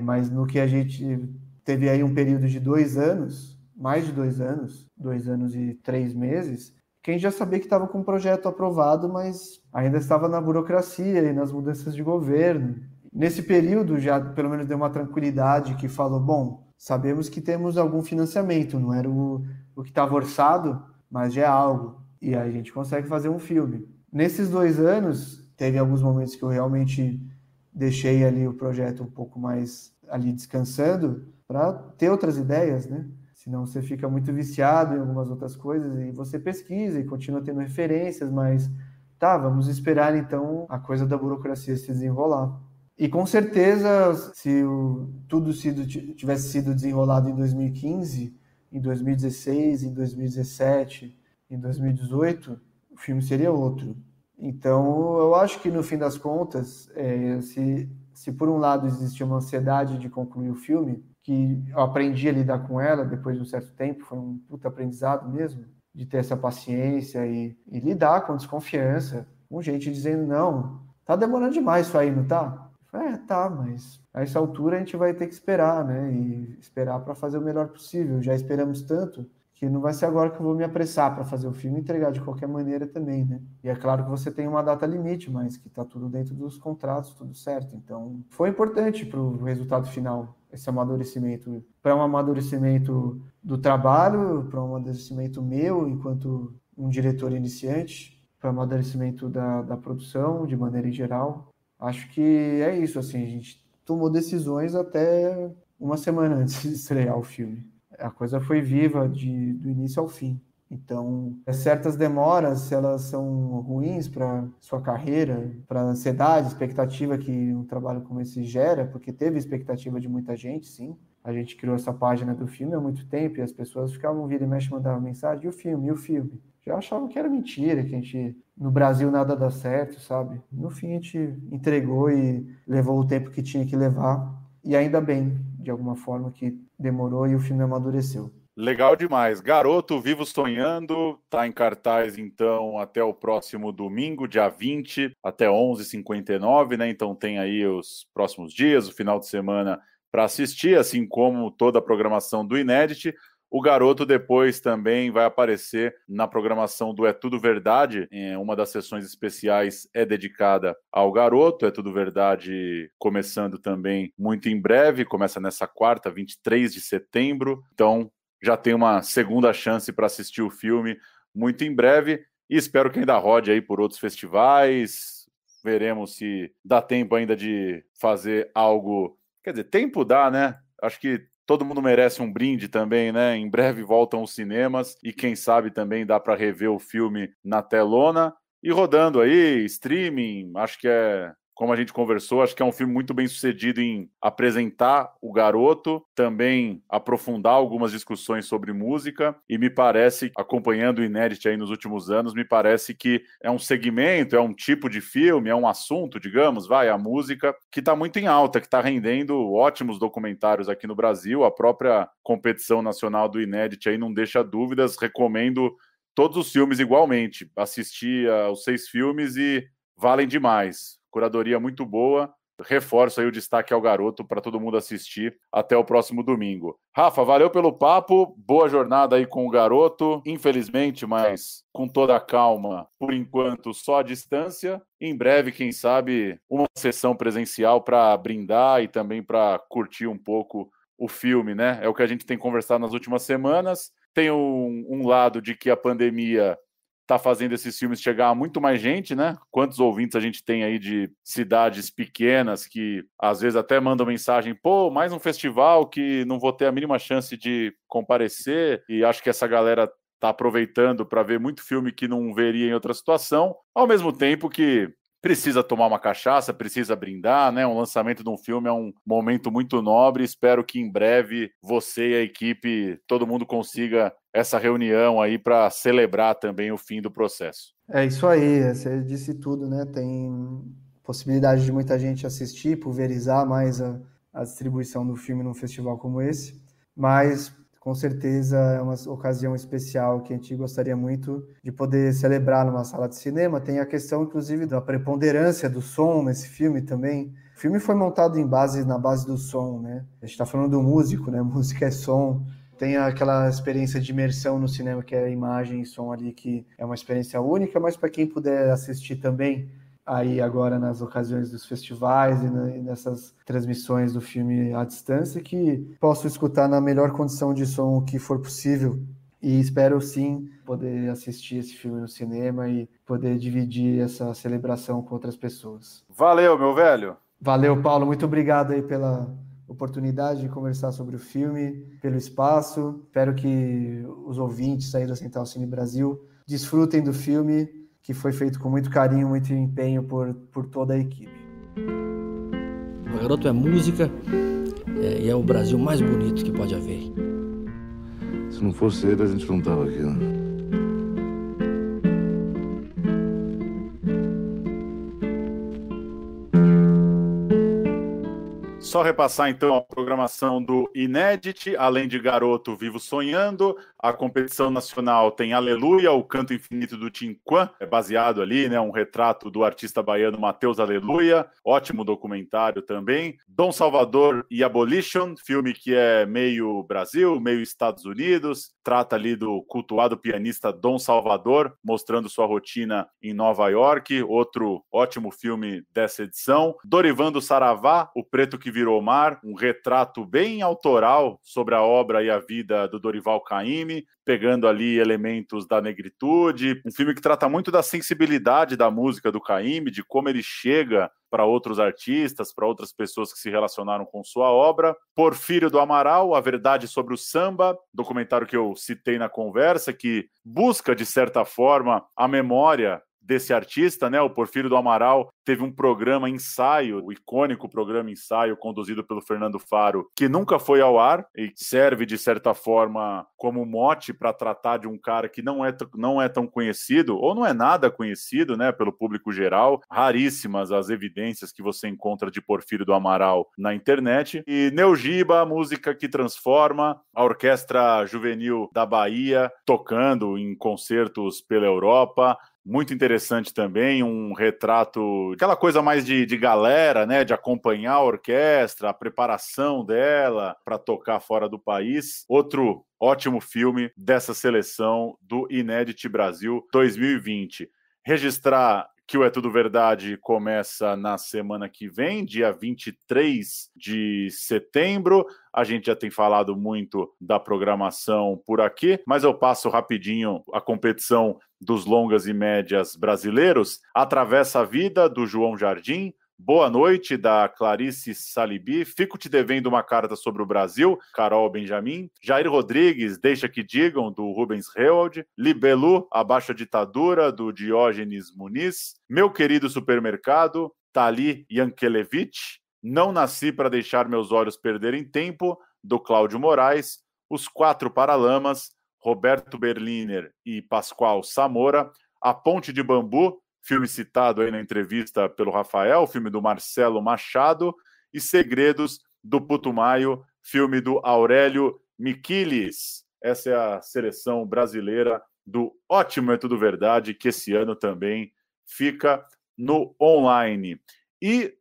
Mas no que a gente teve aí um período de 2 anos, mais de 2 anos, 2 anos e 3 meses, quem já sabia que estava com um projeto aprovado, mas ainda estava na burocracia e nas mudanças de governo. Nesse período já pelo menos deu uma tranquilidade que falou, bom, sabemos que temos algum financiamento, não era o que estava orçado, mas já é algo. E aí a gente consegue fazer um filme. Nesses 2 anos, teve alguns momentos que eu realmente deixei ali o projeto um pouco mais ali descansando para ter outras ideias, né? Senão você fica muito viciado em algumas outras coisas e você pesquisa e continua tendo referências, mas tá, vamos esperar então a coisa da burocracia se desenrolar. E com certeza, se tudo tivesse sido desenrolado em 2015, em 2016, em 2017, em 2018, o filme seria outro. Então, eu acho que no fim das contas, se por um lado existia uma ansiedade de concluir o filme, que eu aprendi a lidar com ela depois de um certo tempo, foi um puta aprendizado mesmo, de ter essa paciência e lidar com desconfiança, com gente dizendo, não, tá demorando demais isso aí, não tá? Tá, mas a essa altura a gente vai ter que esperar, né? E esperar para fazer o melhor possível. Já esperamos tanto que não vai ser agora que eu vou me apressar para fazer o filme e entregar de qualquer maneira também, né? E é claro que você tem uma data limite, mas que tá tudo dentro dos contratos, tudo certo. Então, foi importante para o resultado final, esse amadurecimento. Para um amadurecimento do trabalho, para um amadurecimento meu enquanto um diretor iniciante, para o amadurecimento da produção, de maneira em geral. Acho que é isso, assim, a gente tomou decisões até uma semana antes de estrear o filme. A coisa foi viva do início ao fim. Então, certas demoras, elas são ruins para sua carreira, para a ansiedade, expectativa que um trabalho como esse gera, porque teve expectativa de muita gente, sim. A gente criou essa página do filme há muito tempo e as pessoas ficavam vira e mexe mandando mensagem, e o filme, e o filme? Já achavam que era mentira, que a gente, no Brasil nada dá certo, sabe? No fim a gente entregou e levou o tempo que tinha que levar, e ainda bem, de alguma forma, que demorou e o filme amadureceu. Legal demais. Garoto Vivo Sonhando está em cartaz, então, até o próximo domingo, dia 20, até 11h59, né? Então tem aí os próximos dias, o final de semana para assistir, assim como toda a programação do Inédit. O Garoto depois também vai aparecer na programação do É Tudo Verdade. Uma das sessões especiais é dedicada ao Garoto. É Tudo Verdade começando também muito em breve. Começa nessa quarta, 23 de setembro. Então, já tem uma segunda chance para assistir o filme muito em breve. E espero que ainda rode aí por outros festivais. Veremos se dá tempo ainda de fazer algo... Quer dizer, tempo dá, né? Acho que todo mundo merece um brinde também, né? Em breve voltam os cinemas e quem sabe também dá para rever o filme na telona. E rodando aí, streaming, acho que como a gente conversou, acho que é um filme muito bem sucedido em apresentar o Garoto, também aprofundar algumas discussões sobre música, e me parece, acompanhando o Inédit aí nos últimos anos, me parece que é um segmento, é um tipo de filme, é um assunto, digamos, a música, que está muito em alta, que está rendendo ótimos documentários aqui no Brasil. A própria competição nacional do Inédit aí não deixa dúvidas, recomendo todos os filmes igualmente. Assisti aos 6 filmes e valem demais. Curadoria muito boa. Reforço aí o destaque ao Garoto para todo mundo assistir até o próximo domingo. Rafa, valeu pelo papo, boa jornada aí com o Garoto. Infelizmente, mas com toda a calma, por enquanto só à distância. Em breve, quem sabe, uma sessão presencial para brindar e também para curtir um pouco o filme, né? É o que a gente tem conversado nas últimas semanas. Tem um lado de que a pandemia está fazendo esses filmes chegar a muito mais gente, né? Quantos ouvintes a gente tem aí de cidades pequenas que às vezes até mandam mensagem, pô, mais um festival que não vou ter a mínima chance de comparecer, e acho que essa galera está aproveitando para ver muito filme que não veria em outra situação, ao mesmo tempo que precisa tomar uma cachaça, precisa brindar, né? Um lançamento de um filme é um momento muito nobre. Espero que em breve você e a equipe, todo mundo consiga essa reunião aí para celebrar também o fim do processo. É isso aí, você disse tudo, né? Tem possibilidade de muita gente assistir, pulverizar mais a distribuição do filme num festival como esse, mas com certeza é uma ocasião especial que a gente gostaria muito de poder celebrar numa sala de cinema. Tem a questão, inclusive, da preponderância do som nesse filme também. O filme foi montado na base do som, né? A gente está falando do músico, né? Música é som. Tem aquela experiência de imersão no cinema, que é a imagem e som ali, que é uma experiência única, mas para quem puder assistir também, aí agora nas ocasiões dos festivais e nessas transmissões do filme à distância, que posso escutar na melhor condição de som que for possível. E espero sim poder assistir esse filme no cinema e poder dividir essa celebração com outras pessoas. Valeu, meu velho! Valeu, Paulo. Muito obrigado aí pela oportunidade de conversar sobre o filme, pelo espaço. Espero que os ouvintes aí da Central Cine Brasil desfrutem do filme, que foi feito com muito carinho, muito empenho por toda a equipe. O Garoto é música e é o Brasil mais bonito que pode haver. Se não fosse ele, a gente não estava aqui, né? Só repassar, então, a programação do Inédit, além de Garoto Vivo Sonhando. A competição nacional tem Aleluia, o Canto Infinito do Tinquã, é baseado ali, né, um retrato do artista baiano Mateus Aleluia, ótimo documentário também. Dom Salvador e Abolition, filme que é meio Brasil, meio Estados Unidos, trata ali do cultuado pianista Dom Salvador, mostrando sua rotina em Nova York, outro ótimo filme dessa edição. Dorivan do Saravá, O Preto que Virou Mar, um retrato bem autoral sobre a obra e a vida do Dorival Caymmi. Caymmi, pegando ali elementos da negritude, um filme que trata muito da sensibilidade da música do Caymmi, de como ele chega para outros artistas, para outras pessoas que se relacionaram com sua obra. Porfírio do Amaral, A Verdade sobre o Samba, documentário que eu citei na conversa, que busca, de certa forma, a memória desse artista, né? O Porfírio do Amaral teve um programa ensaio, o icônico programa ensaio conduzido pelo Fernando Faro, que nunca foi ao ar e serve, de certa forma, como mote para tratar de um cara que não é tão conhecido, ou não é nada conhecido, né, pelo público geral. Raríssimas as evidências que você encontra de Porfírio do Amaral na internet. E Neugiba, a música que transforma, a Orquestra Juvenil da Bahia, tocando em concertos pela Europa. Muito interessante também, um retrato, aquela coisa mais de galera, né, de acompanhar a orquestra, a preparação dela para tocar fora do país. Outro ótimo filme dessa seleção do Inédit Brasil 2020. Registrar que o É Tudo Verdade começa na semana que vem, dia 23 de setembro. A gente já tem falado muito da programação por aqui, mas eu passo rapidinho a competição dos longas e médias brasileiros. Atravessa a Vida, do João Jardim. Boa Noite, da Clarice Salibi. Fico Te Devendo uma Carta sobre o Brasil, Carol Benjamin. Jair Rodrigues, Deixa Que Digam, do Rubens Hewald. Libelu, Abaixo a Ditadura, do Diógenes Muniz. Meu Querido Supermercado, Tali Yankelevich. Não Nasci para Deixar Meus Olhos Perderem Tempo, do Cláudio Moraes. Os Quatro Paralamas, Roberto Berliner e Pascoal Samora. A Ponte de Bambu, filme citado aí na entrevista pelo Rafael, filme do Marcelo Machado. E Segredos do Putumayo, filme do Aurélio Miquiles. Essa é a seleção brasileira do ótimo É Tudo Verdade, que esse ano também fica no online. E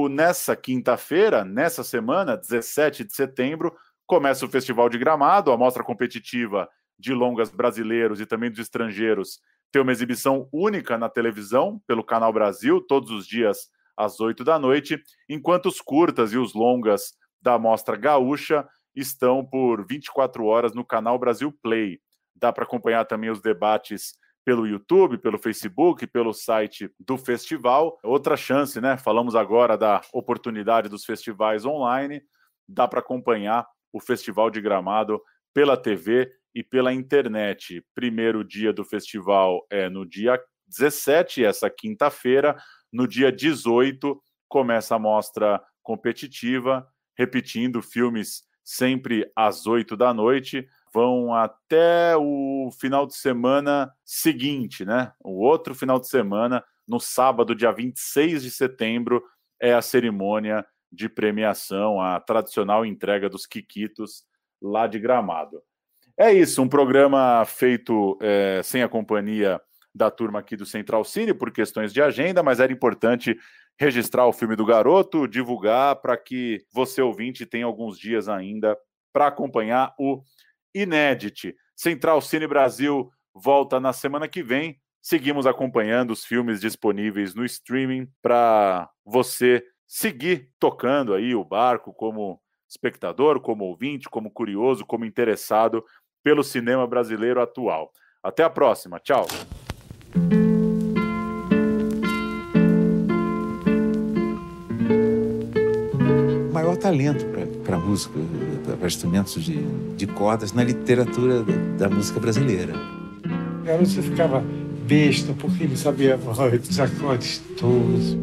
nessa quinta-feira, nessa semana, 17 de setembro, começa o Festival de Gramado, a mostra competitiva de longas brasileiros e também dos estrangeiros. Tem uma exibição única na televisão, pelo Canal Brasil, todos os dias às 8 da noite, enquanto os curtas e os longas da Mostra Gaúcha estão por 24 horas no Canal Brasil Play. Dá para acompanhar também os debates pelo YouTube, pelo Facebook, pelo site do festival. Outra chance, né? Falamos agora da oportunidade dos festivais online. Dá para acompanhar o Festival de Gramado pela TV e pela internet. Primeiro dia do festival é no dia 17, essa quinta-feira. No dia 18, começa a mostra competitiva, repetindo filmes sempre às 8 da noite. Vão até o final de semana seguinte, né? O outro final de semana, no sábado, dia 26 de setembro, é a cerimônia de premiação, a tradicional entrega dos Quiquitos lá de Gramado. É isso, um programa feito sem a companhia da turma aqui do Central Cine por questões de agenda, mas era importante registrar o filme do garoto, divulgar para que você, ouvinte, tenha alguns dias ainda para acompanhar o Inédit. Central Cine Brasil volta na semana que vem. Seguimos acompanhando os filmes disponíveis no streaming para você seguir tocando aí o barco como espectador, como ouvinte, como curioso, como interessado pelo cinema brasileiro atual. Até a próxima. Tchau. O maior talento para música, para instrumentos de cordas na literatura da música brasileira. O garoto ficava besta porque ele sabia os acordes todos.